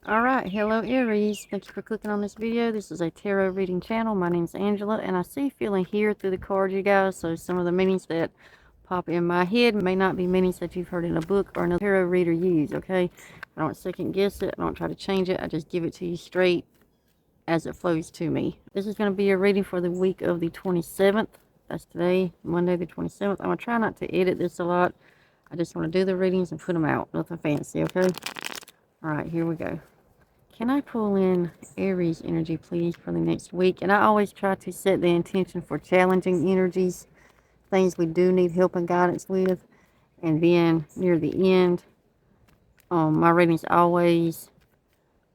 Alright, hello Aries. Thank you for clicking on this video. This is a tarot reading channel. My name's Angela, and I see feeling here through the cards, you guys. So some of the meanings that pop in my head may not be meanings that you've heard in a book or another tarot reader use, okay? I don't second guess it. I don't try to change it. I just give it to you straight as it flows to me. This is going to be a reading for the week of the 27th. That's today, Monday the 27th. I'm going to try not to edit this a lot. I just want to do the readings and put them out. Nothing fancy, okay? Alright, here we go. Can I pull in Aries energy, please, for the next week? And I always try to set the intention for challenging energies, things we do need help and guidance with. And then near the end, my readings always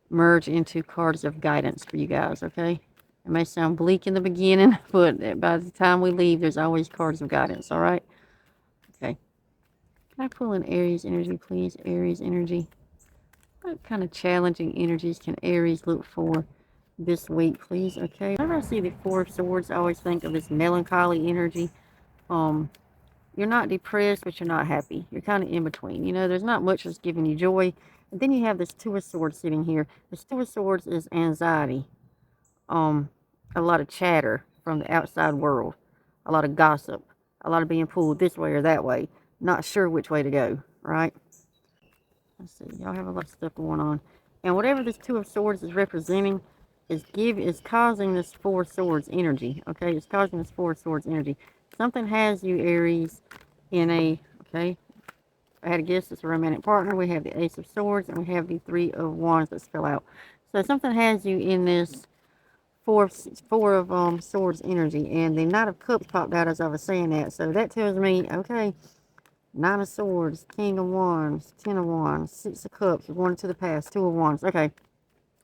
merge into cards of guidance for you guys, okay? It may sound bleak in the beginning, but by the time we leave, there's always cards of guidance, all right? Okay. Can I pull in Aries energy, please? Aries energy. What kind of challenging energies can Aries look for this week, please? Okay. Whenever I see the Four of Swords, I always think of this melancholy energy. You're not depressed, but you're not happy. You're kind of in between. You know, there's not much that's giving you joy. And then you have this Two of Swords sitting here. This Two of Swords is anxiety. A lot of chatter from the outside world. A lot of gossip. A lot of being pulled this way or that way. Not sure which way to go, right? Let's see, y'all have a lot of stuff going on. And whatever this Two of Swords is representing is causing this Four of Swords energy. Okay, it's causing this Four of Swords energy. Something has you, Aries, in a, okay, I had to guess it's a romantic partner. We have the Ace of Swords and we have the Three of Wands that fell out. So something has you in this four of Swords energy. And the Knight of Cups popped out as I was saying that. So that tells me, okay, Nine of Swords, King of Wands, Ten of Wands, Six of Cups, one to the past, Two of Wands. Okay,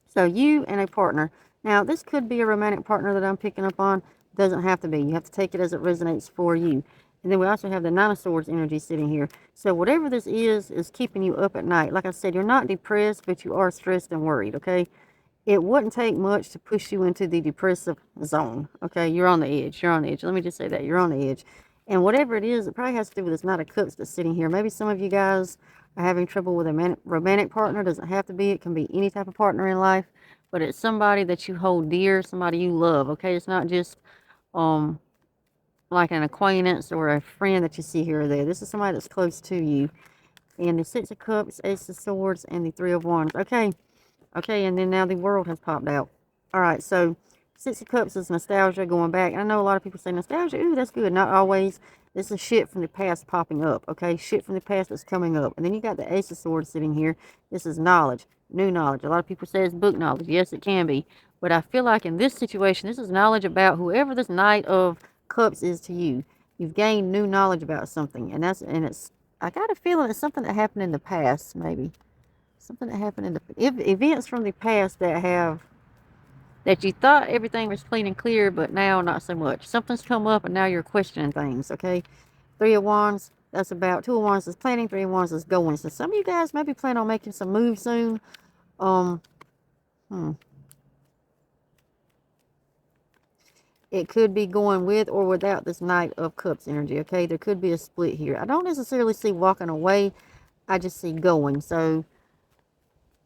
so you and a partner. Now, this could be a romantic partner that I'm picking up on. Doesn't have to be. You have to take it as it resonates for you. And then we also have the Nine of Swords energy sitting here. So whatever this is keeping you up at night. Like I said, you're not depressed, but you are stressed and worried, okay? It wouldn't take much to push you into the depressive zone, okay? You're on the edge. You're on the edge. Let me just say that. You're on the edge. And whatever it is, it probably has to do with this Knight of Cups that's sitting here. Maybe some of you guys are having trouble with a romantic partner. Doesn't have to be. It can be any type of partner in life. But it's somebody that you hold dear, somebody you love, okay? It's not just like an acquaintance or a friend that you see here or there. This is somebody that's close to you. And the Six of Cups, Ace of Swords, and the Three of Wands. Okay. Okay, and then now the World has popped out. All right, so Six of Cups is nostalgia going back. I know a lot of people say nostalgia. Ooh, that's good. Not always. This is shit from the past popping up, okay? Shit from the past that's coming up. And then you got the Ace of Swords sitting here. This is knowledge, new knowledge. A lot of people say it's book knowledge. Yes, it can be. But I feel like in this situation, this is knowledge about whoever this Knight of Cups is to you. You've gained new knowledge about something. And it's, I got a feeling it's something that happened in the past, maybe. Something that happened in the events from the past that you thought everything was clean and clear, but now not so much. Something's come up and now you're questioning things, okay? Three of Wands, that's about. Two of Wands is planning, Three of Wands is going. So some of you guys maybe plan on making some moves soon. It could be going with or without this Knight of Cups energy, okay? There could be a split here. I don't necessarily see walking away. I just see going. So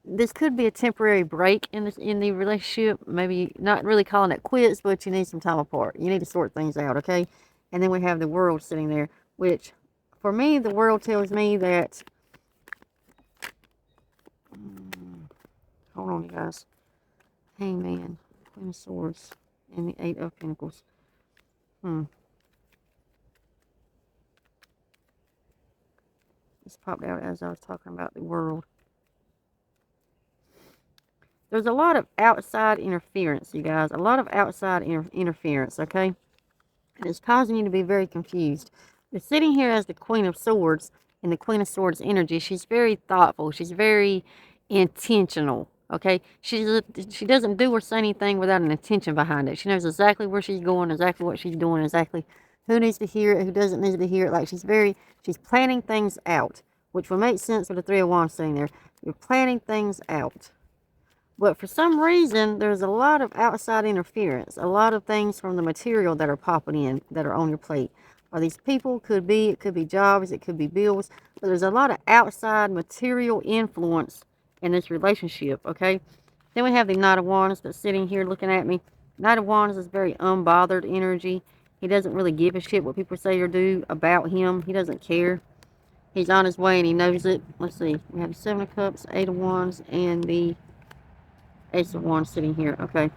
this could be a temporary break in the relationship. Maybe not really calling it quits, but you need some time apart. You need to sort things out, okay? And then we have the World sitting there, which for me, the World tells me that, hold on, you guys. Hangman, Queen of Swords, and the Eight of Pentacles. This popped out as I was talking about the World. There's a lot of outside interference, you guys. A lot of outside interference, okay? And it's causing you to be very confused. You're sitting here as the Queen of Swords, and the Queen of Swords energy. She's very thoughtful. She's very intentional, okay? She doesn't do or say anything without an intention behind it. She knows exactly where she's going, exactly what she's doing, exactly who needs to hear it, who doesn't need to hear it. Like, she's planning things out, which will make sense with the Three of Wands sitting there. You're planning things out. But for some reason, there's a lot of outside interference, a lot of things from the material that are popping in that are on your plate. Are these people? It could be jobs, it could be bills. But there's a lot of outside material influence in this relationship, okay? Then we have the Knight of Wands that's sitting here looking at me. Knight of Wands is very unbothered energy. He doesn't really give a shit what people say or do about him. He doesn't care. He's on his way and he knows it. Let's see. We have the Seven of Cups, Eight of Wands, and the Ace of Wands sitting here. Okay.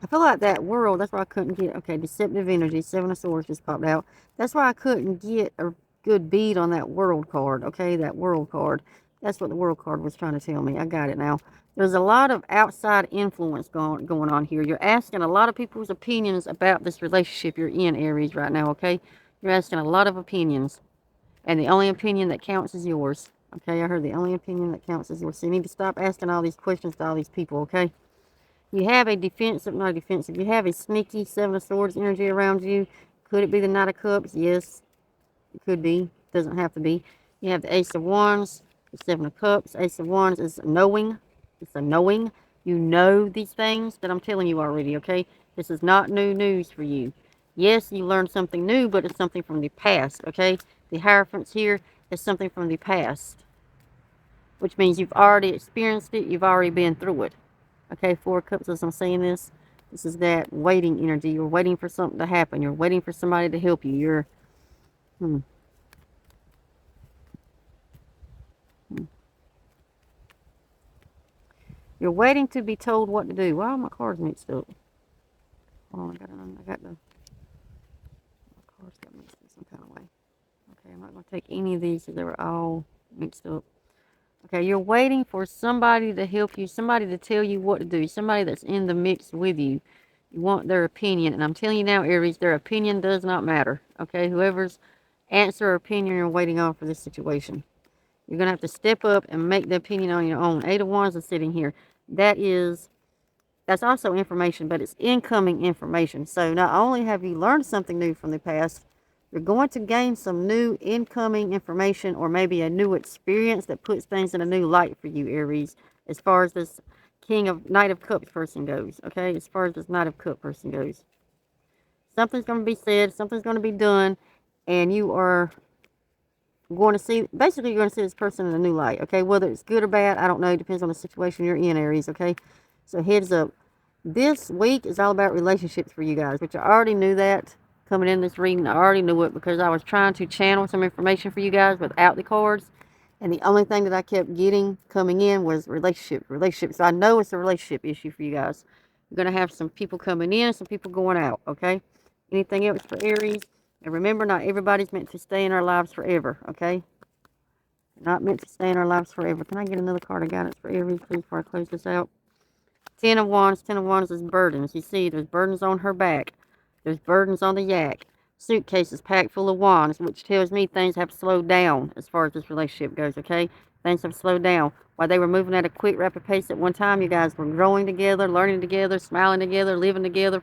I feel like that world, that's why I couldn't get, okay, deceptive energy, Seven of Swords just popped out. That's why I couldn't get a good bead on that world card, okay, that world card. That's what the world card was trying to tell me. I got it now. There's a lot of outside influence going on here. You're asking a lot of people's opinions about this relationship you're in, Aries, right now, okay? You're asking a lot of opinions, and the only opinion that counts is yours, okay? I heard the only opinion that counts is yours. So you need to stop asking all these questions to all these people, okay? You have a defensive, not defensive, you have a sneaky Seven of Swords energy around you. Could it be the Knight of Cups? Yes, it could be. Doesn't have to be. You have the Ace of Wands, the Seven of Cups. Ace of Wands is knowing. It's a knowing. You know these things that I'm telling you already, okay? This is not new news for you. Yes, you learned something new, but it's something from the past, okay? The Hierophants here is something from the past, which means you've already experienced it. You've already been through it. Okay, Four of Cups, as I'm saying this is that waiting energy. You're waiting for something to happen. You're waiting for somebody to help you. You're waiting to be told what to do. Why are my cards mixed up? Hold on, my cards got mixed in some kind of way. Okay, I'm not going to take any of these because they were all mixed up. Okay, you're waiting for somebody to help you, somebody to tell you what to do, somebody that's in the mix with you. You want their opinion. And I'm telling you now, Aries, their opinion does not matter. Okay, whoever's answer or opinion you're waiting on for this situation. You're going to have to step up and make the opinion on your own. Eight of Wands is sitting here. That's also information, but it's incoming information. So not only have you learned something new from the past, you're going to gain some new incoming information or maybe a new experience that puts things in a new light for you, Aries, as far as this Knight of Cups person goes, okay? As far as this Knight of Cups person goes. Something's going to be said, something's going to be done, and you are going to see, basically you're going to see this person in a new light, okay? Whether it's good or bad, I don't know. It depends on the situation you're in, Aries, okay? So heads up. This week is all about relationships for you guys, which I already knew that coming in this reading. I already knew it because I was trying to channel some information for you guys without the cards. And the only thing that I kept getting coming in was relationships. So I know it's a relationship issue for you guys. You're going to have some people coming in, some people going out, okay? Anything else for Aries? And remember, not everybody's meant to stay in our lives forever, okay? Not meant to stay in our lives forever. Can I get another card of guidance for Aries, please, before I close this out? Ten of Wands is burdens. You see, there's burdens on her back. There's burdens on the yak. Suitcases packed full of wands, which tells me things have slowed down as far as this relationship goes, okay? Things have slowed down. While they were moving at a quick, rapid pace at one time, you guys were growing together, learning together, smiling together, living together.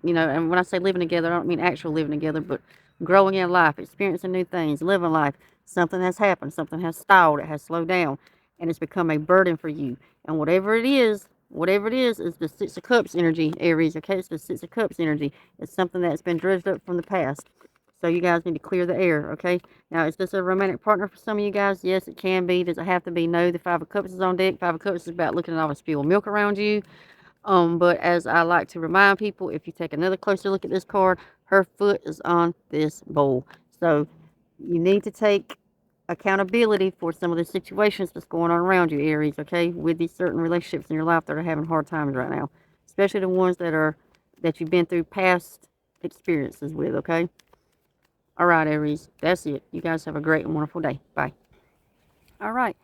You know, and when I say living together, I don't mean actual living together, but growing in life, experiencing new things, living life. Something has happened. Something has stalled. It has slowed down. And it's become a burden for you. And whatever it is the Six of Cups energy, Aries, okay? It's the Six of Cups energy. It's something that's been dredged up from the past. So you guys need to clear the air, okay? Now, is this a romantic partner for some of you guys? Yes, it can be. Does it have to be? No. The Five of Cups is on deck. Five of Cups is about looking at all the spilled milk around you. But as I like to remind people, if you take another closer look at this card, her foot is on this bowl. So you need to take accountability for some of the situations that's going on around you, Aries, okay? With these certain relationships in your life that are having hard times right now. Especially the ones that you've been through past experiences with, okay? All right, Aries, that's it. You guys have a great and wonderful day. Bye. All right.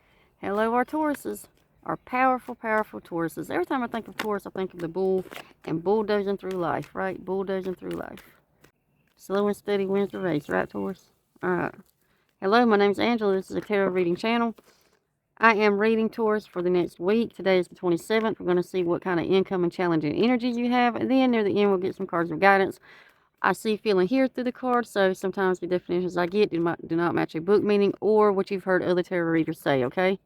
Hello, our Tauruses. Our powerful, powerful Tauruses. Every time I think of Taurus, I think of the bull and bulldozing through life, right? Bulldozing through life. Slow and steady wins the race, right, Taurus? All right. Hello, my name's Angela. This is a tarot reading channel. I am reading Taurus for the next week. Today is the 27th. We're going to see what kind of incoming challenging energies you have. And then near the end, we'll get some cards of guidance. I see, feeling, hear through the cards. So sometimes the definitions I get do not match a book meaning or what you've heard other tarot readers say, okay?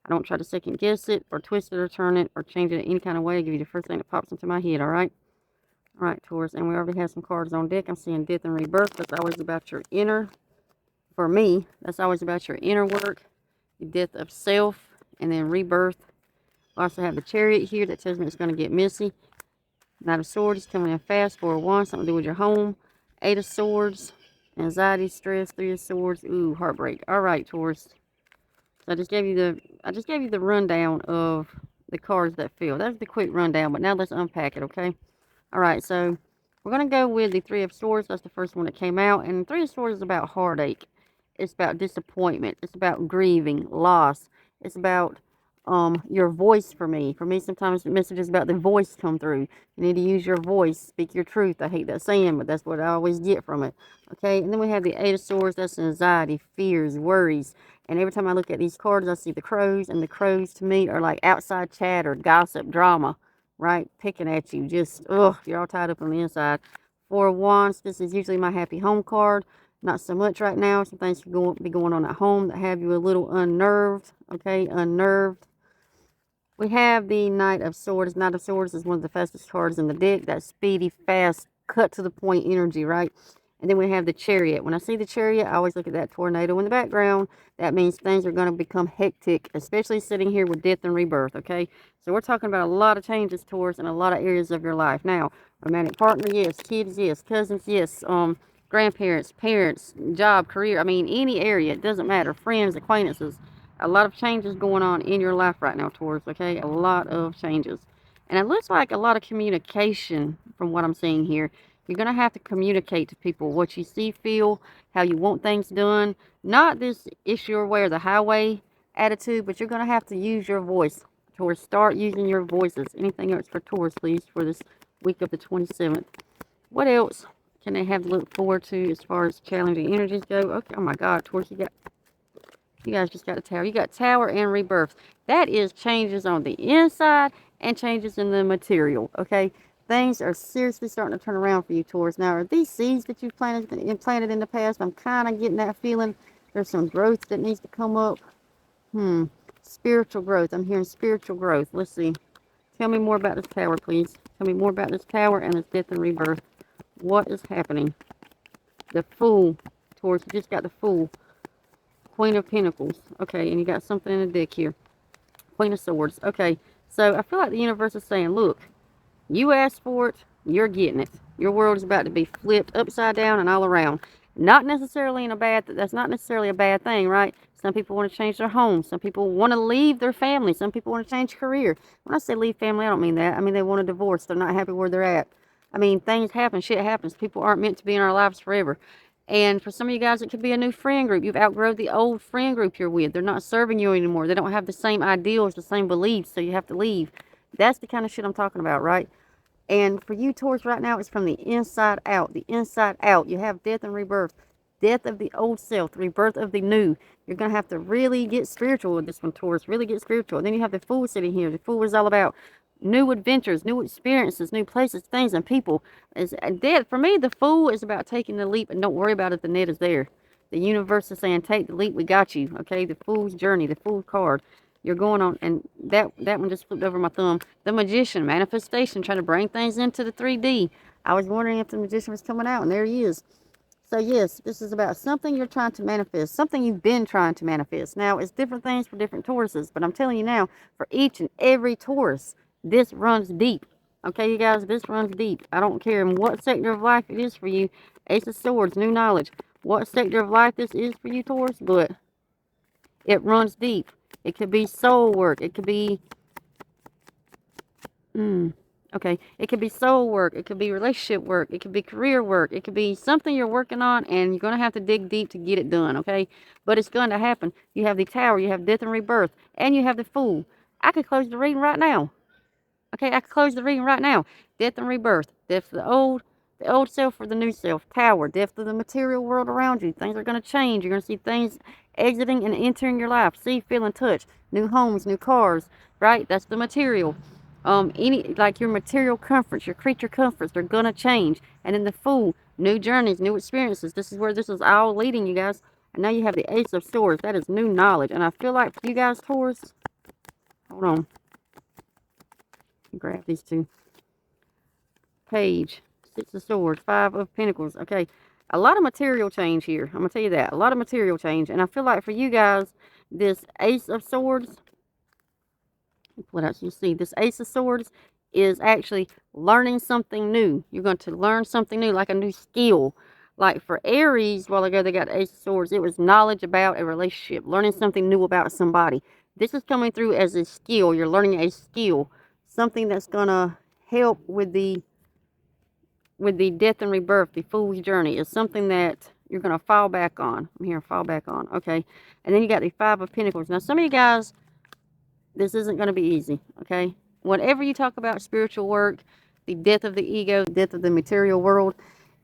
I don't try to second guess it or twist it or turn it or change it in any kind of way. I give you the first thing that pops into my head, all right? All right, Taurus. And we already have some cards on deck. I'm seeing death and rebirth. That's always about your inner. For me, that's always about your inner work, the death of self, and then rebirth. We also have the Chariot here that tells me it's going to get messy. Knight of Swords is coming in fast. 4 of Wands, something to do with your home. 8 of Swords, anxiety, stress. 3 of Swords, ooh, heartbreak. All right, Taurus. So I just gave you the rundown of the cards that fell. That's the quick rundown, but now let's unpack it, okay? All right, so we're going to go with the 3 of Swords. That's the first one that came out. And 3 of Swords is about heartache. It's about disappointment. It's about grieving, loss. It's about your voice for me. For me, sometimes the messages about the voice come through. You need to use your voice. Speak your truth. I hate that saying, but that's what I always get from it. Okay, and then we have the 8 of Swords. That's anxiety, fears, worries. And every time I look at these cards, I see the crows. And the crows, to me, are like outside chatter, gossip, drama. Right? Picking at you. Just, ugh, you're all tied up on the inside. 4 of Wands. This is usually my happy home card. Not so much right now. Some things could be going on at home that have you a little unnerved. Okay, unnerved. We have the Knight of Swords. Knight of Swords is one of the fastest cards in the deck. That speedy, fast, cut to the point energy, right? And then we have the Chariot. When I see the Chariot, I always look at that tornado in the background. That means things are going to become hectic, especially sitting here with death and rebirth, okay? So we're talking about a lot of changes, Taurus, in a lot of areas of your life. Now, romantic partner, yes. Kids, yes. Cousins, yes. Grandparents, parents, job, career. I mean, any area. It doesn't matter. Friends, acquaintances. A lot of changes going on in your life right now, Taurus, okay? A lot of changes. And it looks like a lot of communication from what I'm seeing here. You're going to have to communicate to people what you see, feel, how you want things done. Not this it's your way or the highway attitude, but you're going to have to use your voice. Taurus, start using your voices. Anything else for Taurus, please, for this week of the 27th. What else can they have to look forward to as far as challenging energies go? Okay, oh my God, Taurus, you guys just got a Tower. You got Tower and Rebirth. That is changes on the inside and changes in the material, okay? Things are seriously starting to turn around for you, Taurus. Now, are these seeds that you've planted in the past? I'm kind of getting that feeling. There's some growth that needs to come up. Spiritual growth. I'm hearing spiritual growth. Let's see. Tell me more about this Tower, please. Tell me more about this Tower and this death and rebirth. What is happening? The Fool, Taurus. You just got the Fool. Queen of Pentacles. Okay, and you got something in the deck here. Queen of Swords. Okay, so I feel like the universe is saying, look, you asked for it, you're getting it. Your world is about to be flipped upside down and all around. Not necessarily that's not necessarily a bad thing, right? Some people want to change their home. Some people want to leave their family. Some people want to change career. When I say leave family, I don't mean that. I mean they want a divorce. They're not happy where they're at. I mean, things happen. Shit happens. People aren't meant to be in our lives forever. And for some of you guys, it could be a new friend group. You've outgrown the old friend group you're with. They're not serving you anymore. They don't have the same ideals, the same beliefs, so you have to leave. That's the kind of shit I'm talking about, right? And for you, Taurus, right now, it's from the inside out. The inside out. You have death and rebirth. Death of the old self, the rebirth of the new. You're going to have to really get spiritual with this one, Taurus. Really get spiritual. And then you have the Fool sitting here. The Fool is all about new adventures, new experiences, new places, things, and people. For me, the Fool is about taking the leap and don't worry about if the net is there. The universe is saying, take the leap, we got you. Okay, the Fool's journey, the Fool's card. You're going on, and that one just flipped over my thumb. The Magician, manifestation, trying to bring things into the 3D. I was wondering if the Magician was coming out, and there he is. So yes, this is about something you're trying to manifest, something you've been trying to manifest. Now, it's different things for different Tauruses, but I'm telling you now, for each and every Taurus, this runs deep. Okay, you guys, this runs deep. I don't care in what sector of life it is for you. Ace of Swords, new knowledge. What sector of life this is for you, Taurus, but it runs deep. It could be soul work. It could be okay, it could be soul work, it could be relationship work, it could be career work, it could be something you're working on and you're going to have to dig deep to get it done, okay? But it's going to happen. You have the Tower, you have death and rebirth, and you have the Fool. I could close the reading right now. Okay, I could close the reading right now. Death and rebirth, death for the old self for the new self. Tower, death for the material world around you. Things are going to change. You're going to see things exiting and entering your life. See, feel, and touch. New homes, new cars, right? That's the material. Like your material comforts, your creature comforts, they're gonna change. And then the Fool, new journeys, new experiences. This is where this is all leading, you guys. And now you have the Ace of Swords. That is new knowledge. And I feel like for you guys, Taurus, hold on. Grab these two. Page, 6 of Swords, 5 of Pentacles. Okay, a lot of material change here. I'm gonna tell you that. A lot of material change. And I feel like for you guys, This Ace of Swords, what else you see? This Ace of Swords is actually learning something new. You're going to learn something new, like a new skill. Like for Aries, while ago they got Ace of Swords, it was knowledge about a relationship, learning something new about somebody. This is coming through as a skill. You're learning a skill, something that's going to help with the death and rebirth, the fool's journey. Is something that you're going to fall back on. I'm here, fall back on. Okay. And then you got the Five of Pentacles. Now, some of you guys, this isn't going to be easy, okay? Whatever you talk about spiritual work, the death of the ego, the death of the material world,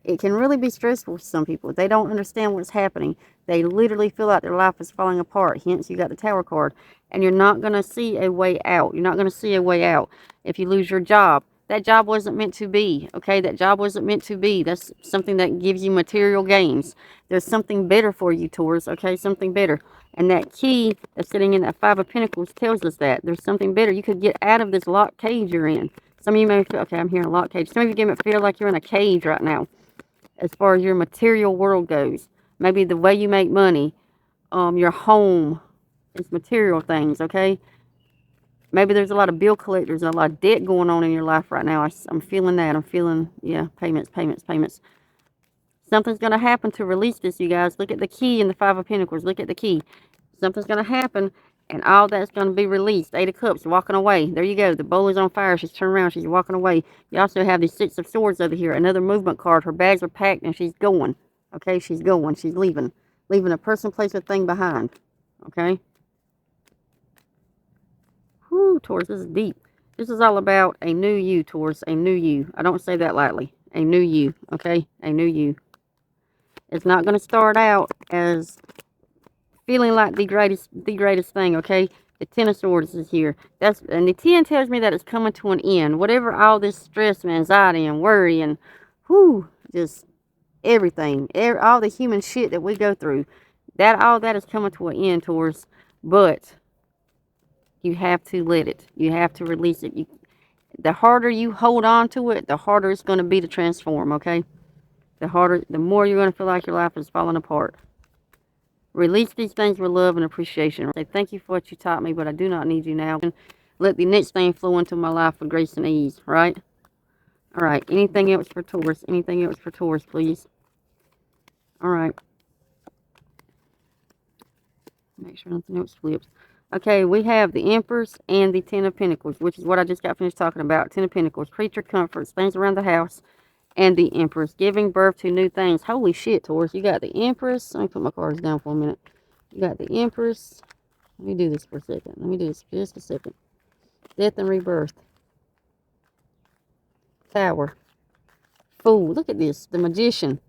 it can really be stressful for some people. They don't understand what's happening. They literally feel like their life is falling apart. Hence, you got the Tower card. And you're not going to see a way out. You're not going to see a way out. If you lose your job, that job wasn't meant to be, okay? That job wasn't meant to be. That's something that gives you material gains. There's something better for you, Taurus, okay? Something better. And that key that's sitting in that Five of Pentacles tells us that. There's something better. You could get out of this locked cage you're in. Some of you may feel, okay, I'm here in a locked cage. Some of you may feel like you're in a cage right now as far as your material world goes. Maybe the way you make money, your home, is material things, okay? Maybe there's a lot of bill collectors and a lot of debt going on in your life right now. I'm feeling that. I'm feeling, yeah, payments, payments, payments. Something's going to happen to release this, you guys. Look at the key in the Five of Pentacles. Look at the key. Something's going to happen, and all that's going to be released. Eight of Cups, walking away. There you go. The bowl is on fire. She's turned around. She's walking away. You also have the Six of Swords over here. Another movement card. Her bags are packed, and she's going. Okay, she's going. She's leaving. Leaving a person, place, or thing behind. Okay? Whew, Taurus, this is deep. This is all about a new you, Taurus. A new you. I don't say that lightly. A new you. Okay? A new you. It's not going to start out as feeling like the greatest thing, okay? The Ten of Swords is here. And the 10 tells me that it's coming to an end. Whatever all this stress and anxiety and worry and just everything, all the human shit that we go through, all that is coming to an end, Taurus. But you have to let it. You have to release it. The harder you hold on to it, the harder it's going to be to transform, okay? The more you're going to feel like your life is falling apart. Release these things with love and appreciation. Say, thank you for what you taught me, but I do not need you now. Let the next thing flow into my life with grace and ease, right? All right. Anything else for Taurus? Anything else for Taurus, please? All right. Make sure nothing else flips. Okay, we have the Empress and the Ten of Pentacles, which is what I just got finished talking about. Ten of Pentacles, creature comforts, things around the house, and the Empress, giving birth to new things. Holy shit, Taurus. You got the Empress. Let me put my cards down for a minute. You got the Empress. Let me do this for a second. Let me do this for just a second. Death and rebirth. Tower. Fool. Look at this. The Magician.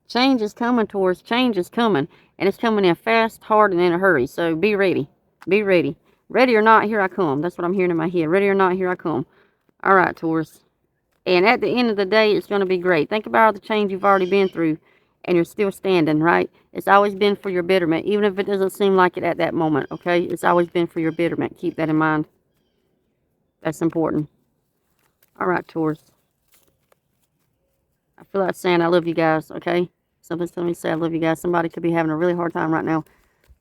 Change is coming, Taurus. Change is coming. And it's coming in fast, hard, and in a hurry. So be ready. Be ready. Ready or not, here I come. That's what I'm hearing in my head. Ready or not, here I come. All right, Taurus. And at the end of the day, it's going to be great. Think about all the change you've already been through, and you're still standing, right? It's always been for your betterment, even if it doesn't seem like it at that moment, okay? It's always been for your betterment. Keep that in mind. That's important. All right, Taurus. I feel like saying I love you guys, okay? Something's telling me to say I love you guys. Somebody could be having a really hard time right now.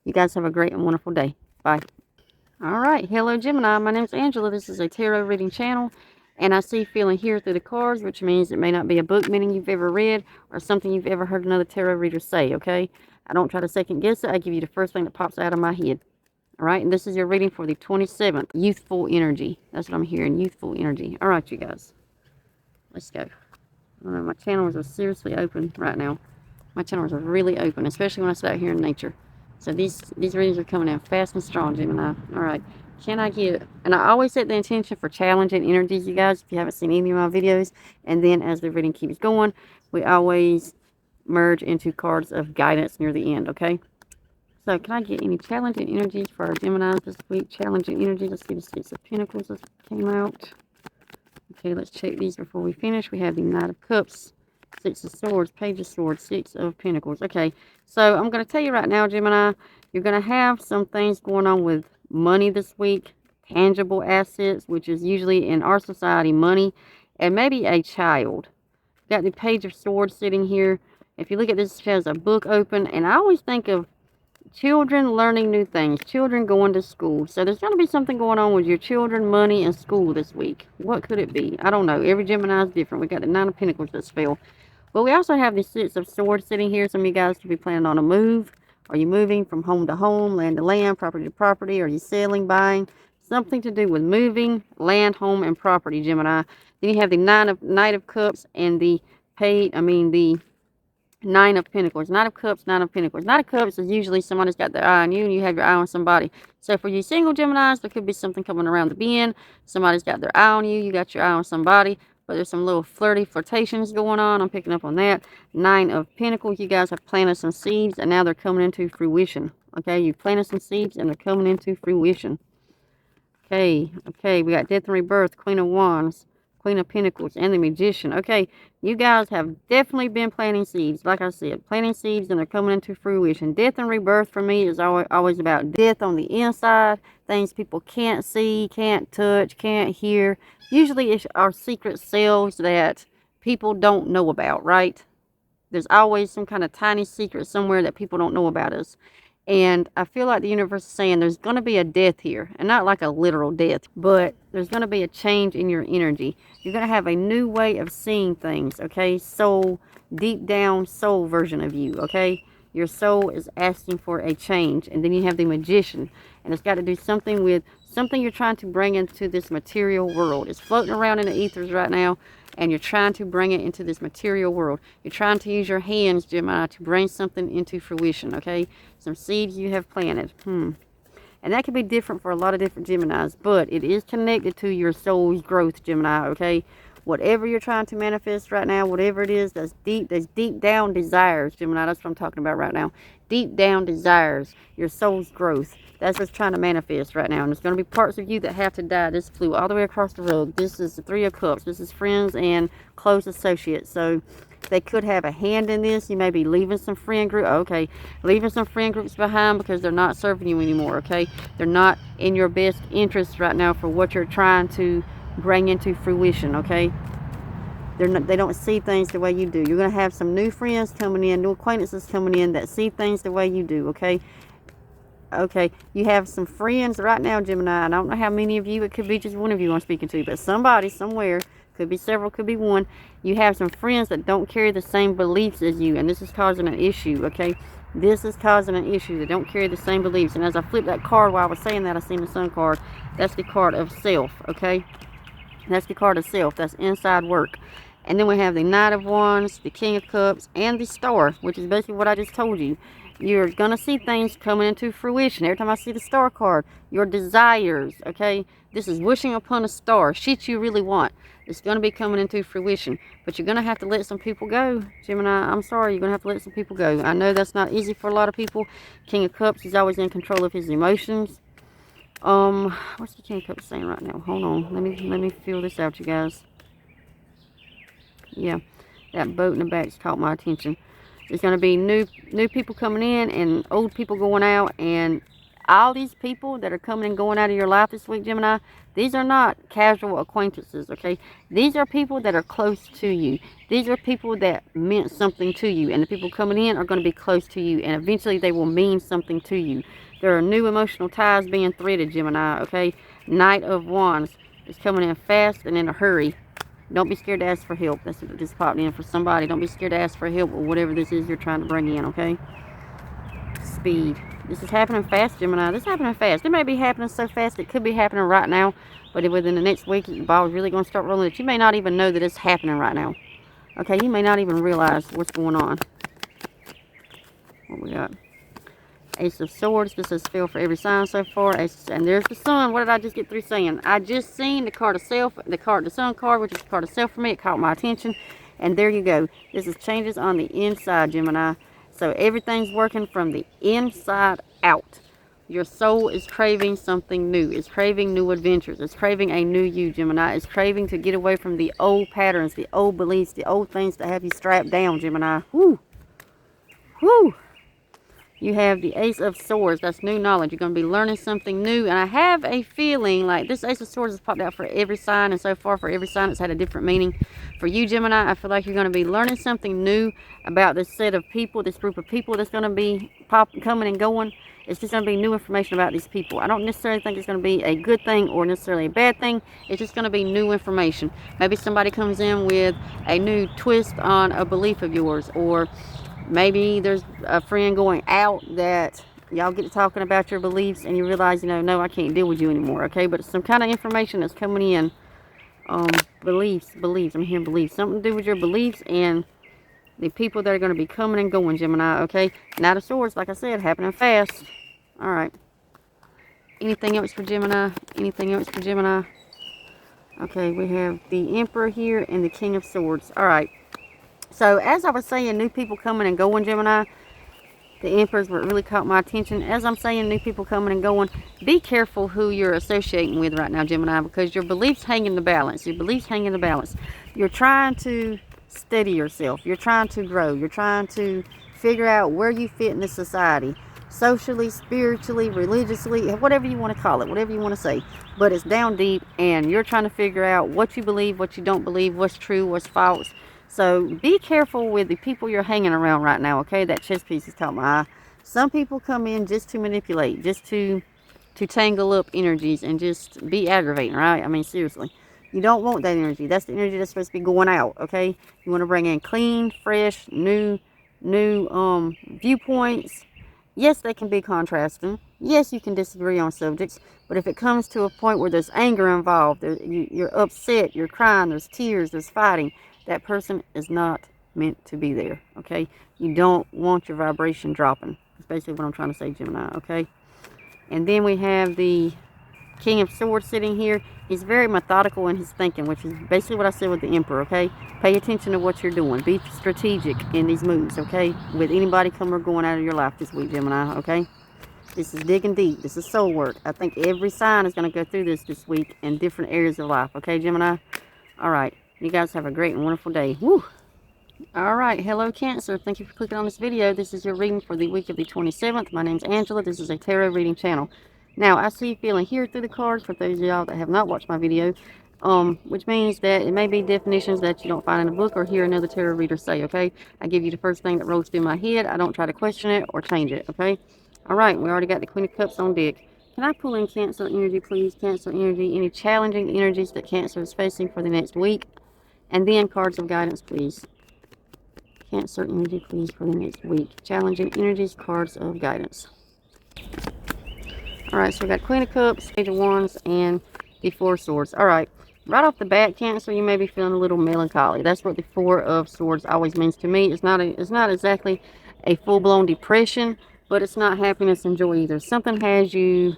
You guys have a great and wonderful day. Bye. All right. Hello, Gemini. My name's Angela. This is a tarot reading channel. And I see, feeling, hear through the cards, which means it may not be a book meaning you've ever read or something you've ever heard another tarot reader say, okay? I don't try to second guess it. I give you the first thing that pops out of my head. All right? And this is your reading for the 27th. Youthful energy. That's what I'm hearing. Youthful energy. All right, you guys. Let's go. I don't know. My channels are seriously open right now. My channels are really open, especially when I sit out here in nature. So these readings are coming in fast and strong, Gemini. All right. Can I get, and I always set the intention for challenging energies, you guys, if you haven't seen any of my videos. And then as the reading keeps going, we always merge into cards of guidance near the end, okay? So can I get any challenging energies for our Geminis this week? Challenging energies. Let's see the Six of Pentacles that came out. Okay, let's check these before we finish. We have the Knight of Cups, Six of Swords, Page of Swords, Six of Pentacles. Okay, so I'm going to tell you right now, Gemini, you're going to have some things going on with money this week, tangible assets, which is usually in our society money, and maybe a child. Got the Page of Swords sitting here. If you look at this, it has a book open, and I always think of Children learning new things. Children going to school. So there's going to be something going on with your children, money, and school this week. What could it be? I don't know. Every Gemini is different. We got the Nine of Pentacles that fell. But we also have the Six of Swords sitting here. Some of you guys could be planning on a move. Are you moving from home to home, land to land, property to property? Are you selling, buying? Something to do with moving, land, home, and property, Gemini. Then you have the Knight of Cups and the the Nine of Pentacles. Nine of Cups, Nine of Pentacles. Nine of Cups is usually somebody's got their eye on you and you have your eye on somebody. So for you single Geminis, there could be something coming around the bend. Somebody's got their eye on you. You got your eye on somebody. But there's some little flirtations going on. I'm picking up on that. Nine of Pentacles. You guys have planted some seeds and now they're coming into fruition. Okay, you planted some seeds and they're coming into fruition. Okay, we got Death and Rebirth, Queen of Wands, Queen of Pentacles, and the Magician. Okay, you guys have definitely been planting seeds. Like I said, planting seeds and they're coming into fruition. Death and rebirth for me is always about death on the inside. Things people can't see, can't touch, can't hear. Usually it's our secret selves that people don't know about, right? There's always some kind of tiny secret somewhere that people don't know about us. And I feel like the universe is saying there's going to be a death here. And not like a literal death, but there's going to be a change in your energy. You're going to have a new way of seeing things, okay? Soul, deep down soul version of you, okay? Your soul is asking for a change. And then you have the Magician. And it's got to do something with something you're trying to bring into this material world. It's floating around in the ethers right now. And you're trying to bring it into this material world. You're trying to use your hands, Gemini, to bring something into fruition, okay? Some seeds you have planted. And that can be different for a lot of different Geminis, but it is connected to your soul's growth, Gemini, okay? Whatever you're trying to manifest right now, whatever it is, that's deep down desires, Gemini. That's what I'm talking about right now. Deep down desires, your soul's growth. That's what's trying to manifest right now. And there's going to be parts of you that have to die. This flew all the way across the rug. This is the Three of Cups. This is friends and close associates. So they could have a hand in this. You may be leaving some friend group. Okay, leaving some friend groups behind because they're not serving you anymore, okay? They're not in your best interest right now for what you're trying to bring into fruition, okay? They don't see things the way you do. You're going to have some new friends coming in, new acquaintances coming in that see things the way you do, okay? Okay, you have some friends right now, Gemini. I don't know how many of you. It could be just one of you I'm speaking to, but somebody, somewhere, could be several, could be one. You have some friends that don't carry the same beliefs as you, and this is causing an issue, okay? This is causing an issue. They don't carry the same beliefs. And as I flipped that card while I was saying that, I seen the Sun card. That's the card of self, okay? That's the card of self. That's inside work. And then we have the Knight of Wands, the King of Cups, and the Star, which is basically what I just told you. You're going to see things coming into fruition. Every time I see the Star card, your desires, okay? This is wishing upon a star. Shit you really want. It's going to be coming into fruition. But you're going to have to let some people go, Gemini. I'm sorry. You're going to have to let some people go. I know that's not easy for a lot of people. King of Cups is always in control of his emotions. What's the King of Cups saying right now? Hold on. Let me feel this out, you guys. Yeah, that boat in the back's caught my attention. There's going to be new people coming in and old people going out, and all these people that are coming and going out of your life this week, Gemini, these are not casual acquaintances, okay? These are people that are close to you. These are people that meant something to you, and the people coming in are going to be close to you, and eventually they will mean something to you. There are new emotional ties being threaded, Gemini, okay? Knight of Wands is coming in fast and in a hurry. Don't be scared to ask for help. That's what just popped in for somebody. Don't be scared to ask for help or whatever this is you're trying to bring in, okay? Speed. This is happening fast, Gemini. This is happening fast. It may be happening so fast it could be happening right now, but within the next week, the ball is really going to start rolling that you may not even know that it's happening right now. Okay, you may not even realize what's going on. What we got? Ace of Swords. This has fell for every sign so far. And there's the Sun. What did I just get through saying? I just seen the card of self, the Sun card, which is the card of self for me. It caught my attention. And there you go. This is changes on the inside, Gemini. So everything's working from the inside out. Your soul is craving something new. It's craving new adventures. It's craving a new you, Gemini. It's craving to get away from the old patterns, the old beliefs, the old things that have you strapped down, Gemini. Whoo! Whoo! you have the Ace of Swords. That's new knowledge. You're going to be learning something new. And I have a feeling like this Ace of Swords has popped out for every sign. And so far, for every sign, it's had a different meaning. For you, Gemini, I feel like you're going to be learning something new about this set of people, this group of people that's going to be coming and going. It's just going to be new information about these people. I don't necessarily think it's going to be a good thing or necessarily a bad thing. It's just going to be new information. Maybe somebody comes in with a new twist on a belief of yours, or maybe there's a friend going out that y'all get to talking about your beliefs and you realize, you know, no, I can't deal with you anymore, okay? But it's some kind of information that's coming in. Beliefs. I'm hearing beliefs. Something to do with your beliefs and the people that are going to be coming and going, Gemini, okay? Knight of Swords, like I said, happening fast. All right. Anything else for Gemini? Anything else for Gemini? Okay, we have the Emperor here and the King of Swords. All right. So, as I was saying, new people coming and going, Gemini. The Emperor's what really caught my attention. As I'm saying, new people coming and going, be careful who you're associating with right now, Gemini, because your beliefs hang in the balance. Your beliefs hang in the balance. You're trying to steady yourself. You're trying to grow. You're trying to figure out where you fit in this society. Socially, spiritually, religiously, whatever you want to call it, whatever you want to say. But it's down deep, and you're trying to figure out what you believe, what you don't believe, what's true, what's false. So be careful with the people you're hanging around right now, okay? That chess piece is caught my eye. Some people come in just to manipulate, just to tangle up energies and just be aggravating, right? I mean, seriously. You don't want that energy. That's the energy that's supposed to be going out, okay? You want to bring in clean, fresh, new viewpoints. Yes, they can be contrasting. Yes, you can disagree on subjects. But if it comes to a point where there's anger involved, you're upset, you're crying, there's tears, there's fighting, that person is not meant to be there, okay? You don't want your vibration dropping. That's basically what I'm trying to say, Gemini, okay? And then we have the King of Swords sitting here. He's very methodical in his thinking, which is basically what I said with the Emperor, okay? Pay attention to what you're doing. Be strategic in these moves, okay? With anybody coming or going out of your life this week, Gemini, okay? This is digging deep. This is soul work. I think every sign is going to go through this week in different areas of life, okay, Gemini? All right. You guys have a great and wonderful day. Woo! All right. Hello, Cancer. Thank you for clicking on this video. This is your reading for the week of the 27th. My name's Angela. This is a tarot reading channel. Now, I see you feeling here through the cards for those of y'all that have not watched my video, which means that it may be definitions that you don't find in a book or hear another tarot reader say, okay? I give you the first thing that rolls through my head. I don't try to question it or change it, okay? All right. We already got the Queen of Cups on deck. Can I pull in Cancer energy, please? Cancer energy. Any challenging energies that Cancer is facing for the next week? And then cards of guidance, please. Cancer energy, please, for the next week. Challenging energies, cards of guidance. All right, so we got Queen of Cups, Page of Wands, and the Four of Swords. All right, right off the bat, Cancer, you may be feeling a little melancholy. That's what the Four of Swords always means to me. It's not exactly a full-blown depression, but it's not happiness and joy either. Something has you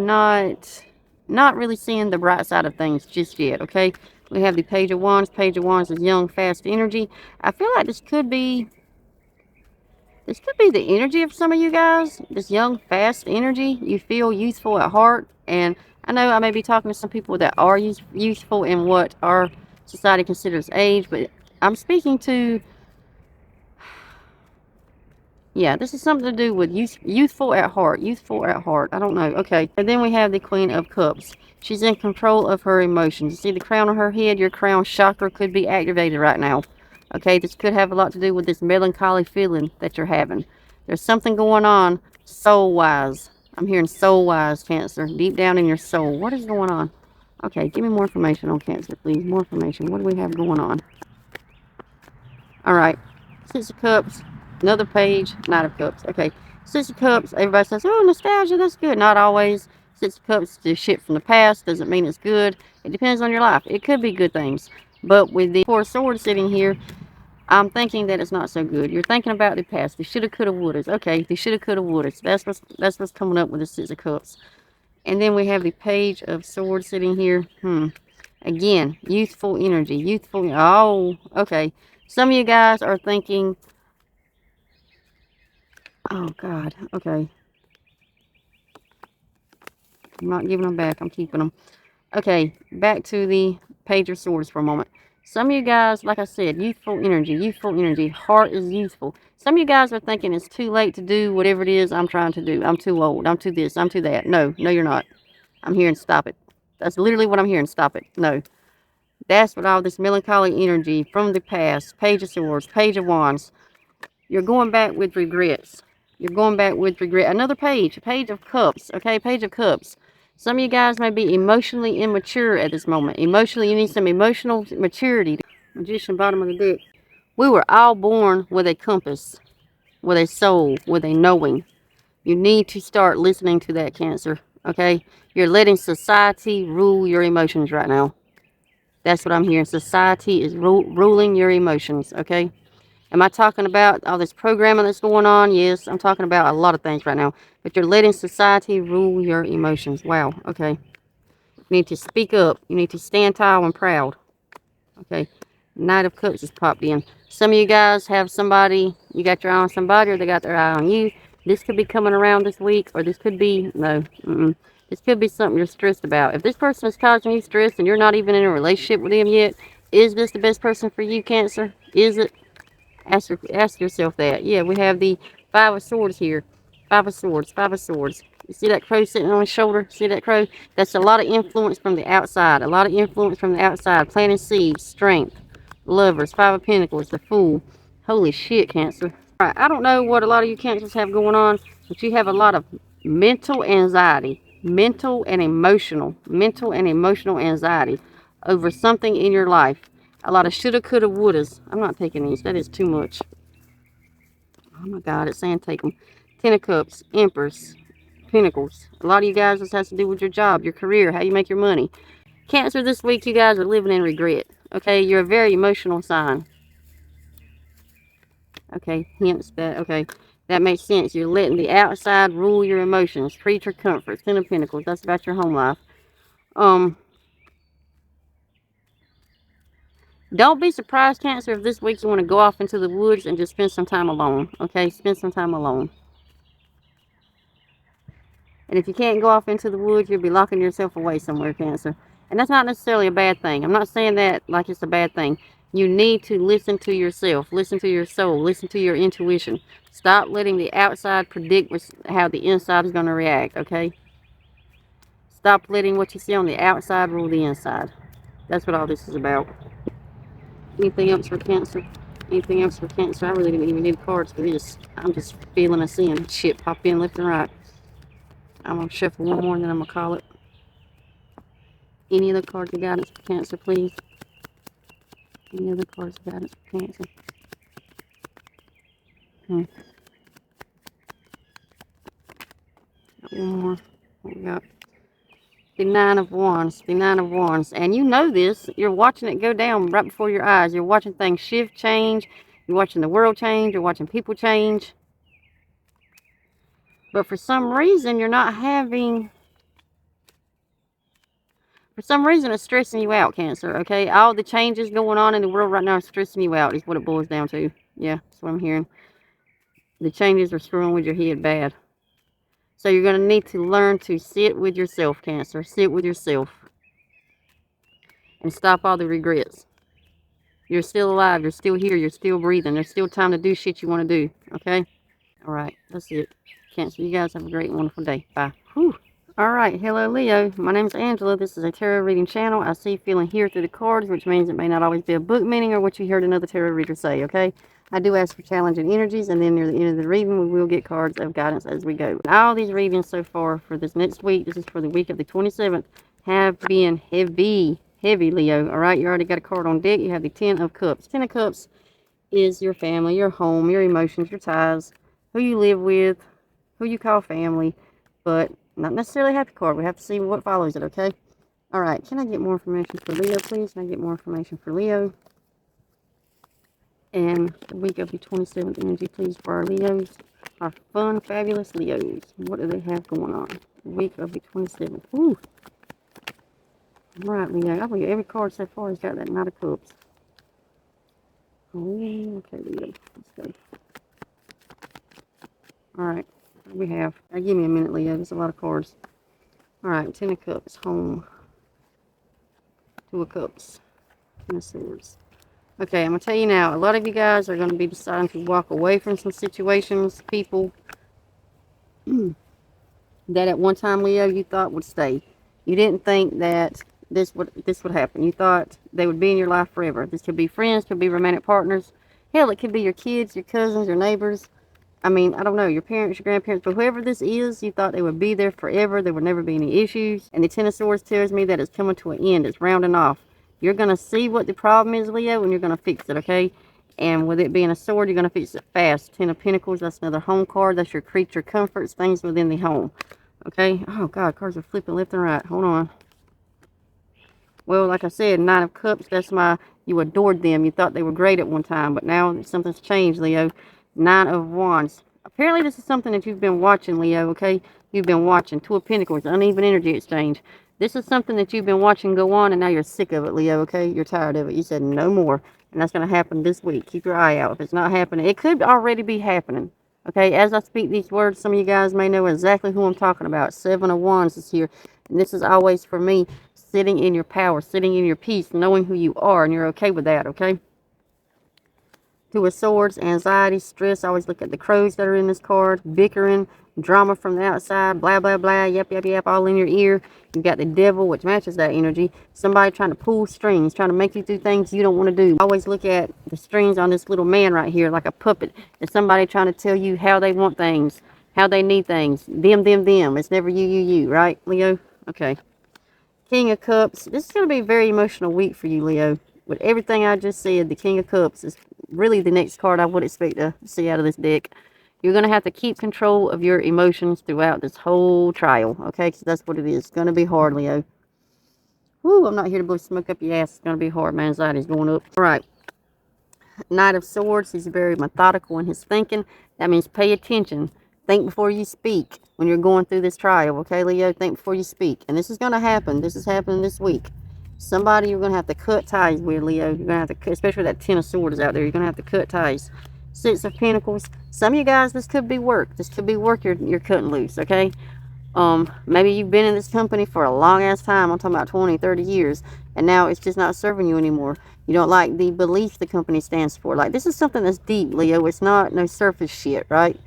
not really seeing the bright side of things just yet, okay? We have the Page of Wands. Page of Wands is young, fast energy. I feel like this could be the energy of some of you guys. This young, fast energy. You feel youthful at heart. And I know I may be talking to some people that are youthful in what our society considers age, but I'm speaking to... Yeah, this is something to do with youthful at heart. Youthful at heart. I don't know. Okay. And then we have the Queen of Cups. She's in control of her emotions. You see the crown on her head? Your crown chakra could be activated right now. Okay, this could have a lot to do with this melancholy feeling that you're having. There's something going on soul-wise. I'm hearing soul-wise, Cancer. Deep down in your soul. What is going on? Okay, give me more information on Cancer, please. More information. What do we have going on? All right. Six of Cups. Another page, Knight of Cups. Okay, Six of Cups, everybody says, oh, nostalgia, that's good. Not always. Six of Cups is shit from the past. Doesn't mean it's good. It depends on your life. It could be good things. But with the Four of Swords sitting here, I'm thinking that it's not so good. You're thinking about the past. The shoulda, coulda, wouldas. Okay, the shoulda, coulda, wouldas. That's what's coming up with the Six of Cups. And then we have the Page of Swords sitting here. Again, youthful energy. Youthful. Oh, okay. Some of you guys are thinking... Oh, God. Okay. I'm not giving them back. I'm keeping them. Okay. Back to the Page of Swords for a moment. Some of you guys, like I said, youthful energy, youthful energy. Heart is youthful. Some of you guys are thinking it's too late to do whatever it is I'm trying to do. I'm too old. I'm too this. I'm too that. No, no, you're not. I'm hearing stop it. That's literally what I'm hearing. Stop it. No. That's what all this melancholy energy from the past. Page of Swords, Page of Wands. You're going back with regrets. You're going back with regret. Another page. Page of Cups. Okay, Page of Cups. Some of you guys may be emotionally immature at this moment. Emotionally, you need some emotional maturity. Magician, bottom of the deck. We were all born with a compass, with a soul, with a knowing. You need to start listening to that, Cancer. Okay? You're letting society rule your emotions right now. That's what I'm hearing. Society is ruling your emotions. Okay? Am I talking about all this programming that's going on? Yes, I'm talking about a lot of things right now. But you're letting society rule your emotions. Wow. Okay. You need to speak up. You need to stand tall and proud. Okay. Knight of Cups has popped in. Some of you guys have somebody, you got your eye on somebody, or they got their eye on you. This could be coming around this week, or this could be, no, this could be something you're stressed about. If this person is causing you stress and you're not even in a relationship with them yet, is this the best person for you, Cancer? Is it? Ask yourself that. Yeah, we have the Five of Swords here. Five of Swords, Five of Swords. You see that crow sitting on his shoulder? See that crow? That's a lot of influence from the outside. A lot of influence from the outside. Planting seeds, strength, Lovers, Five of Pentacles, the Fool. Holy shit, Cancer. All right, I don't know what a lot of you Cancers have going on, but you have a lot of mental anxiety. Mental and emotional anxiety over something in your life. A lot of shoulda, coulda, wouldas. I'm not taking these. That is too much. Oh my God, it's saying take them. Ten of Cups, Empress, Pentacles. A lot of you guys, this has to do with your job, your career, how you make your money. Cancer, this week you guys are living in regret. Okay, you're a very emotional sign. Okay, hence that. Okay, that makes sense. You're letting the outside rule your emotions. Creature comfort, Ten of Pentacles. That's about your home life. Don't be surprised, Cancer, if this week you want to go off into the woods and just spend some time alone. Okay, spend some time alone. And if you can't go off into the woods, you'll be locking yourself away somewhere, Cancer. And that's not necessarily a bad thing. I'm not saying that like it's a bad thing. You need to listen to yourself. Listen to your soul. Listen to your intuition. Stop letting the outside predict how the inside is going to react, okay? Stop letting what you see on the outside rule the inside. That's what all this is about. Anything else for Cancer? Anything else for Cancer? I really didn't even need cards for this. I'm just feeling us in. Shit, pop in left and right. I'm going to shuffle one more and then I'm going to call it. Any other cards of guidance for Cancer, please? Any other cards of guidance for Cancer? Got one more. What we got? The Nine of Wands. The Nine of Wands. And you know this. You're watching it go down right before your eyes. You're watching things shift, change. You're watching the world change. You're watching people change. But for some reason, you're not having... For some reason, it's stressing you out, Cancer, okay? All the changes going on in the world right now are stressing you out, is what it boils down to. Yeah, that's what I'm hearing. The changes are screwing with your head bad. So you're going to need to learn to sit with yourself, Cancer. Sit with yourself. And stop all the regrets. You're still alive. You're still here. You're still breathing. There's still time to do shit you want to do, okay? All right, that's it. Cancer, you guys have a great, wonderful day. Bye. Whew. Alright, hello Leo. My name is Angela. This is a tarot reading channel. I see, feel, and hear through the cards, which means it may not always be a book meaning or what you heard another tarot reader say, okay? I do ask for challenging energies, and then near the end of the reading, we will get cards of guidance as we go. All these readings so far for this next week, this is for the week of the 27th, have been heavy, Leo. Alright, you already got a card on deck. You have the Ten of Cups. Ten of Cups is your family, your home, your emotions, your ties, who you live with, who you call family, but not necessarily a happy card. We have to see what follows it, okay? All right, can I get more information for Leo, please? Can I get more information for Leo? And the week of the 27th energy, please, for our Leos. Our fun, fabulous Leos. What do they have going on? The week of the 27th. Woo! All right, Leo. I believe every card so far has got that Knight of Cups. Oh, okay, Leo. Let's go. All right. We have. Give me a minute, Leo. There's a lot of cards. All right. Ten of Cups. Home. Two of Cups. Ten of Swords. Okay, I'm going to tell you now, a lot of you guys are going to be deciding to walk away from some situations, people that at one time, Leo, you thought would stay. You didn't think that this would happen. You thought they would be in your life forever. This could be friends, could be romantic partners. Hell, it could be your kids, your cousins, your neighbors. I mean, I don't know, your parents, your grandparents, but whoever this is, you thought they would be there forever. There would never be any issues. And the Ten of Swords tells me that it's coming to an end. It's rounding off. You're going to see what the problem is, Leo, and you're going to fix it, okay? And with it being a sword, you're going to fix it fast. Ten of Pentacles, that's another home card. That's your creature comforts, things within the home. Okay? Oh, God, cards are flipping left and right. Hold on. Well, like I said, Nine of Cups, that's you adored them. You thought they were great at one time, but now something's changed, Leo. Nine of Wands. Apparently, this is something that you've been watching, Leo, okay? You've been watching. Two of Pentacles, uneven energy exchange. This is something that you've been watching go on, and now you're sick of it, Leo, okay? You're tired of it. You said no more, and that's going to happen this week. Keep your eye out. If it's not happening, it could already be happening. Okay, as I speak these words, some of you guys may know exactly who I'm talking about. Seven of Wands is here. And this is always for me, sitting in your power, sitting in your peace, knowing who you are, and you're okay with that, okay? Two of Swords, anxiety, stress. I always look at the crows that are in this card. Bickering, drama from the outside, blah, blah, blah, yep, yep, yep, all in your ear. You've got the devil, which matches that energy. Somebody trying to pull strings, trying to make you do things you don't want to do. I always look at the strings on this little man right here like a puppet. It's somebody trying to tell you how they want things, how they need things. Them, them, them. It's never you, right, Leo? Okay. King of Cups. This is going to be a very emotional week for you, Leo. With everything I just said, the King of Cups is really the next card I would expect to see out of this deck. You're going to have to keep control of your emotions throughout this whole trial, okay? Because that's what it is. It's going to be hard, Leo. Woo, I'm not here to blow smoke up your ass. It's going to be hard. My anxiety's going up. All right. Knight of Swords. He's very methodical in his thinking. That means pay attention. Think before you speak when you're going through this trial, okay, Leo? Think before you speak. And this is going to happen. This is happening this week. Somebody you're going to have to cut ties with, Leo. You're going to have to cut, especially that Ten of Swords out there. You're going to have to cut ties. Six of Pentacles. Some of you guys, this could be work. This could be work you're cutting loose, okay? Maybe you've been in this company for a long ass time. I'm talking about 20, 30 years. And now it's just not serving you anymore. You don't like the belief the company stands for. Like, this is something that's deep, Leo. It's not no surface shit, right?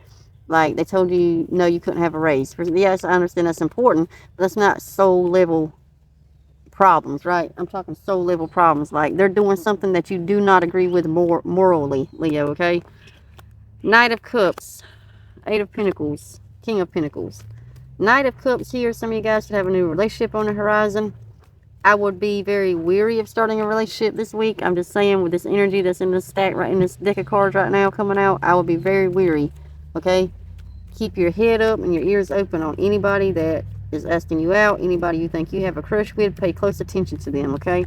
Like, they told you, no, you couldn't have a raise. Yes, I understand that's important, but that's not soul level problems, right? I'm talking soul level problems. Like, they're doing something that you do not agree with morally, Leo, okay? Knight of Cups, Eight of Pentacles, King of Pentacles. Knight of Cups here. Some of you guys could have a new relationship on the horizon. I would be very weary of starting a relationship this week. I'm just saying, with this energy that's in this stack right in this deck of cards right now coming out, I would be very weary, okay? Keep your head up and your ears open on anybody that is asking you out, anybody you think you have a crush with. Pay close attention to them, okay?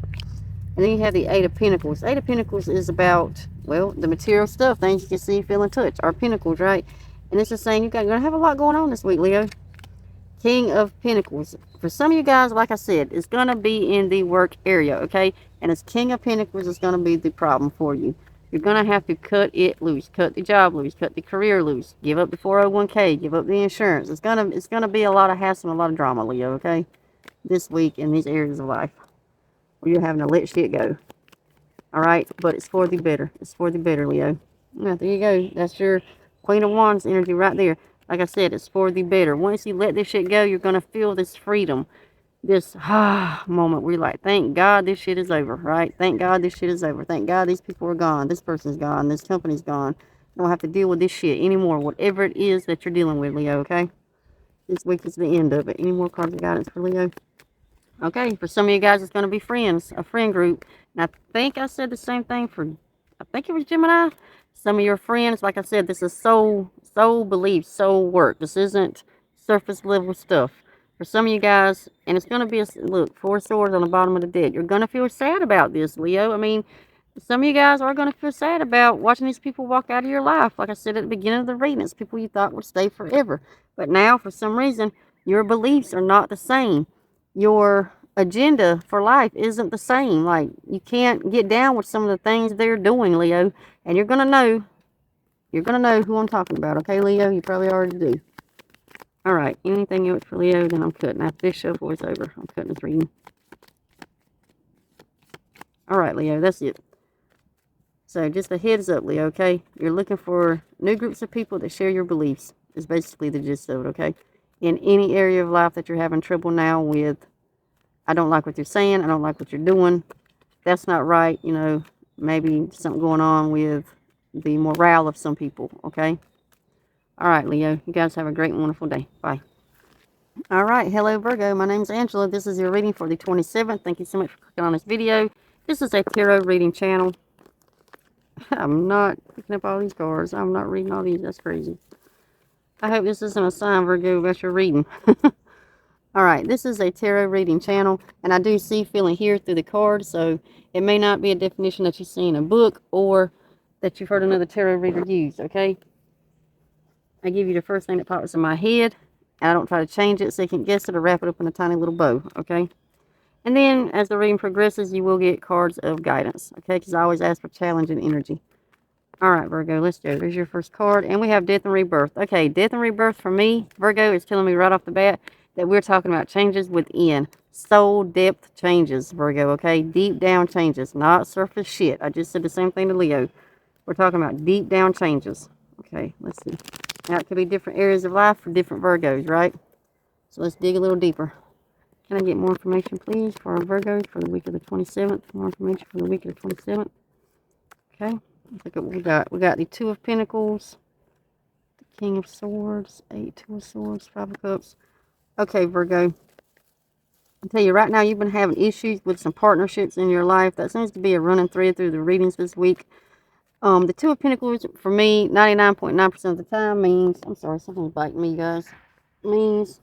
And then you have the Eight of Pentacles. Eight of Pentacles is about, well, the material stuff, things you can see, feel, and touch. Our Pentacles, right? And it's just saying you're going to have a lot going on this week, Leo. King of Pentacles. For some of you guys, like I said, it's going to be in the work area, okay? And it's King of Pentacles is going to be the problem for you. You're going to have to cut it loose, cut the job loose, cut the career loose, give up the 401k, give up the insurance. It's gonna be a lot of hassle and a lot of drama, Leo, okay? This week in these areas of life where you're having to let shit go. All right? But it's for the better. It's for the better, Leo. Now, there you go. That's your Queen of Wands energy right there. Like I said, it's for the better. Once you let this shit go, you're going to feel this freedom. This moment where you're like, thank God this shit is over, right? Thank God this shit is over. Thank God these people are gone. This person's gone. This company's gone. You don't have to deal with this shit anymore. Whatever it is that you're dealing with, Leo, okay? This week is the end of it. Any more cards of guidance for Leo? Okay, for some of you guys, it's going to be friends, a friend group. And I think I said the same thing for, I think it was Gemini. Some of your friends, like I said, this is soul belief, soul work. This isn't surface level stuff. For some of you guys, and it's going to be, look, Four Swords on the bottom of the deck. You're going to feel sad about this, Leo. I mean, some of you guys are going to feel sad about watching these people walk out of your life. Like I said at the beginning of the reading, it's people you thought would stay forever. But now, for some reason, your beliefs are not the same. Your agenda for life isn't the same. Like, you can't get down with some of the things they're doing, Leo. And you're going to know who I'm talking about. Okay, Leo? You probably already do. All right. Anything else for Leo? Then I'm cutting. After this shuffle is over, I'm cutting this reading. All right, Leo, that's it. So just a heads up, Leo, okay? You're looking for new groups of people that share your beliefs, is basically the gist of it, okay? In any area of life that you're having trouble now with, I don't like what you're saying, I don't like what you're doing, that's not right, you know, maybe something going on with the morale of some people, okay? All right, Leo, you guys have a great and wonderful day. Bye. All right, hello, Virgo. My name's Angela. This is your reading for the 27th. Thank you so much for clicking on this video. This is a tarot reading channel. I'm not picking up all these cards. I'm not reading all these. That's crazy. I hope this isn't a sign, Virgo, about your reading. All right, this is a tarot reading channel, and I do see, feel, and hear through the cards, so it may not be a definition that you see in a book or that you've heard another tarot reader use, okay? I give you the first thing that pops in my head. I don't try to change it so you can guess it or wrap it up in a tiny little bow, okay? And then, as the reading progresses, you will get cards of guidance, okay? Because I always ask for challenge and energy. All right, Virgo, let's go. There's your first card. And we have Death and Rebirth. Okay, Death and Rebirth for me, Virgo, is telling me right off the bat that we're talking about changes within. Soul depth changes, Virgo, okay? Deep down changes, not surface shit. I just said the same thing to Leo. We're talking about deep down changes. Okay, let's see. Now, it could be different areas of life for different Virgos, right? So let's dig a little deeper. Can I get more information, please, for our Virgos for the week of the 27th? More information for the week of the 27th. Okay, let's look at what we got. We got the Two of Pentacles, the King of Swords, Two of Swords, Five of Cups. Okay, Virgo. I'll tell you right now, you've been having issues with some partnerships in your life. That seems to be a running thread through the readings this week. The Two of Pentacles, for me, 99.9% of the time means, I'm sorry, something's biting me, guys, means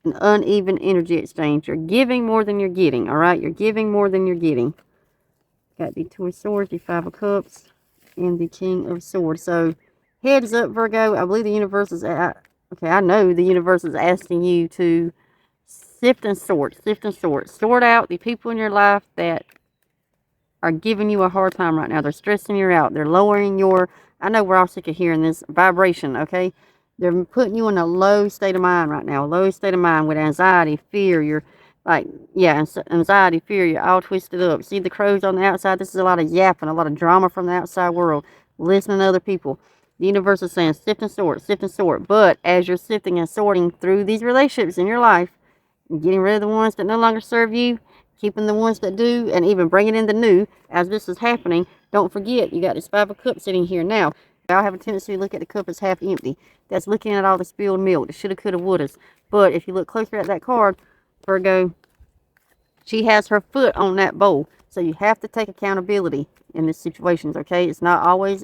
an uneven energy exchange. You're giving more than you're getting, all right? You're giving more than you're getting. Got the Two of Swords, the Five of Cups, and the King of Swords. So, heads up, Virgo, I believe the universe is, okay, I know the universe is asking you to sift and sort. Sort out the people in your life that are giving you a hard time right now. They're stressing you out. They're lowering your, I know we're all sick of hearing this, vibration, okay? They're putting you in a low state of mind right now. A low state of mind with anxiety, fear. You're like, yeah, anxiety, fear. You're all twisted up. See the crows on the outside? This is a lot of yapping, a lot of drama from the outside world. Listening to other people. The universe is saying sift and sort, sift and sort. But as you're sifting and sorting through these relationships in your life, getting rid of the ones that no longer serve you, keeping the ones that do, and even bringing in the new, as this is happening, don't forget, you got this Five of Cups sitting here now. I have a tendency to look at the cup as half empty. That's looking at all the spilled milk, the shoulda, coulda, wouldas. But if you look closer at that card, Virgo, she has her foot on that bowl. So you have to take accountability in these situations, okay? It's not always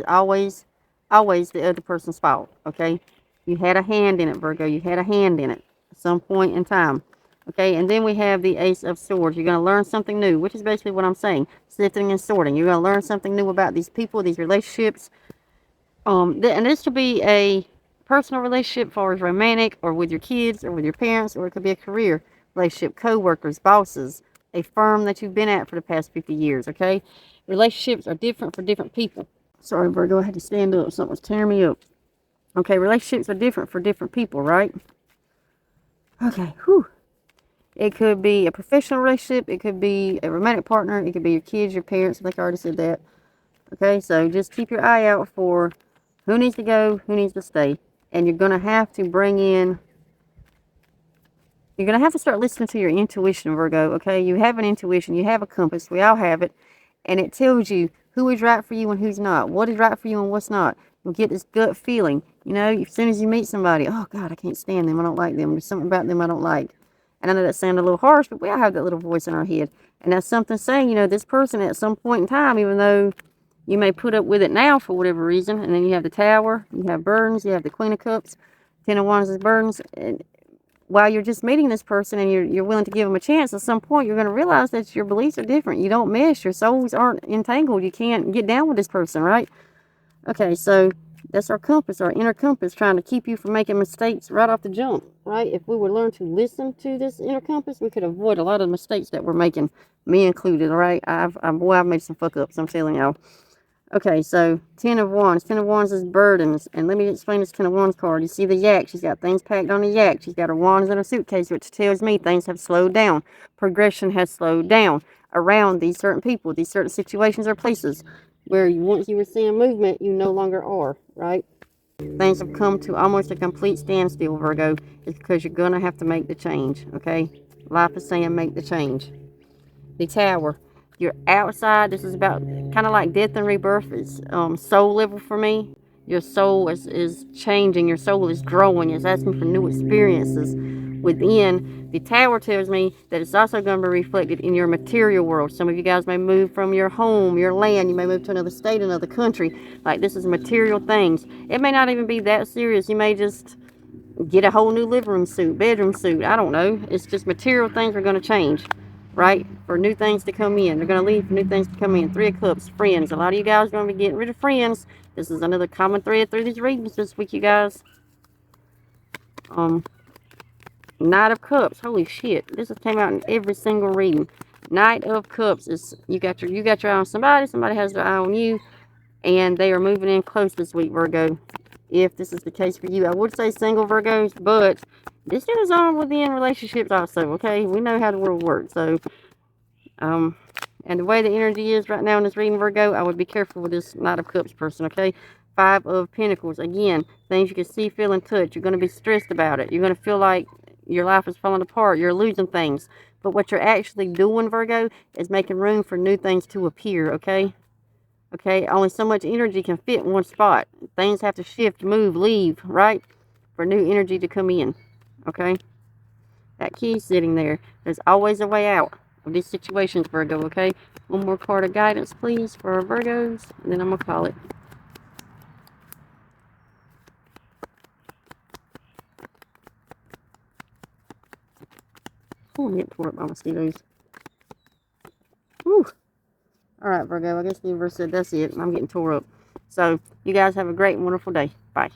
the other person's fault, okay? You had a hand in it, Virgo. You had a hand in it at some point in time. Okay, and then we have the Ace of Swords. You're going to learn something new, which is basically what I'm saying. Sifting and sorting. You're going to learn something new about these people, these relationships. And this could be a personal relationship as far as romantic, or with your kids, or with your parents, or it could be a career relationship, co-workers, bosses, a firm that you've been at for the past 50 years, okay? Relationships are different for different people. Sorry, Virgo, I had to stand up. Something was tearing me up. Okay, relationships are different for different people, right? Okay, whew. It could be a professional relationship. It could be a romantic partner. It could be your kids, your parents. I think I already said that. Okay, so just keep your eye out for who needs to go, who needs to stay. And you're going to have to bring in, you're going to have to start listening to your intuition, Virgo, okay? You have an intuition. You have a compass. We all have it. And it tells you who is right for you and who's not. What is right for you and what's not. You'll get this gut feeling. You know, as soon as you meet somebody, oh, God, I can't stand them. I don't like them. There's something about them I don't like. And I know that sounded a little harsh, but we all have that little voice in our head. And that's something saying, you know, this person at some point in time, even though you may put up with it now for whatever reason, and then you have the Tower, you have burdens, you have the Queen of Cups, Ten of Wands is burdens. And while you're just meeting this person and you're willing to give them a chance, at some point you're going to realize that your beliefs are different. You don't mesh. Your souls aren't entangled. You can't get down with this person, right? Okay, so that's our compass, our inner compass, trying to keep you from making mistakes right off the jump, right? If we would learn to listen to this inner compass, we could avoid a lot of the mistakes that we're making, me included, all right? I've made some fuck-ups, I'm telling y'all. Okay, so Ten of Wands. Ten of Wands is burdens. And let me explain this Ten of Wands card. You see the yak. She's got things packed on the yak. She's got her wands in her suitcase, which tells me things have slowed down. Progression has slowed down. around these certain people, these certain situations or places where once you were seeing movement, you no longer are, right? Things have come to almost a complete standstill, Virgo. It's because you're going to have to make the change, okay? Life is saying make the change. The Tower. You're outside. This is about kind of like death and rebirth. It's soul level for me. Your soul is changing. Your soul is growing. It's asking for new experiences within. The Tower tells me that it's also going to be reflected in your material world. Some of you guys may move from your home, your land. You may move to another state, another country. Like, this is material things. It may not even be that serious. You may just get a whole new living room suit, bedroom suit. I don't know. It's just material things are going to change, right? For new things to come in. They're going to leave for new things to come in. Three of Cups, friends. A lot of you guys are going to be getting rid of friends. This is another common thread through these readings this week, you guys. Knight of Cups. Holy shit. This has came out in every single reading. Knight of Cups is you got your eye on somebody. Somebody has their eye on you. And they are moving in close this week, Virgo. If this is the case for you, I would say single Virgos, but this goes on within relationships also, okay? We know how the world works, so, and the way the energy is right now in this reading, Virgo, I would be careful with this Knight of Cups person, okay? Five of Pentacles, again, things you can see, feel, and touch. You're going to be stressed about it. You're going to feel like your life is falling apart. You're losing things. But what you're actually doing, Virgo, is making room for new things to appear, okay? Okay, only so much energy can fit in one spot. Things have to shift, move, leave, right? For new energy to come in, okay? That key's sitting there. There's always a way out of these situations, Virgo, okay? One more card of guidance, please, for our Virgos, and then I'm going to call it. Oh, I'm getting tore up by mosquitoes. Whew. All right, Virgo, I guess the universe said that's it. I'm getting tore up. So, you guys have a great and wonderful day. Bye.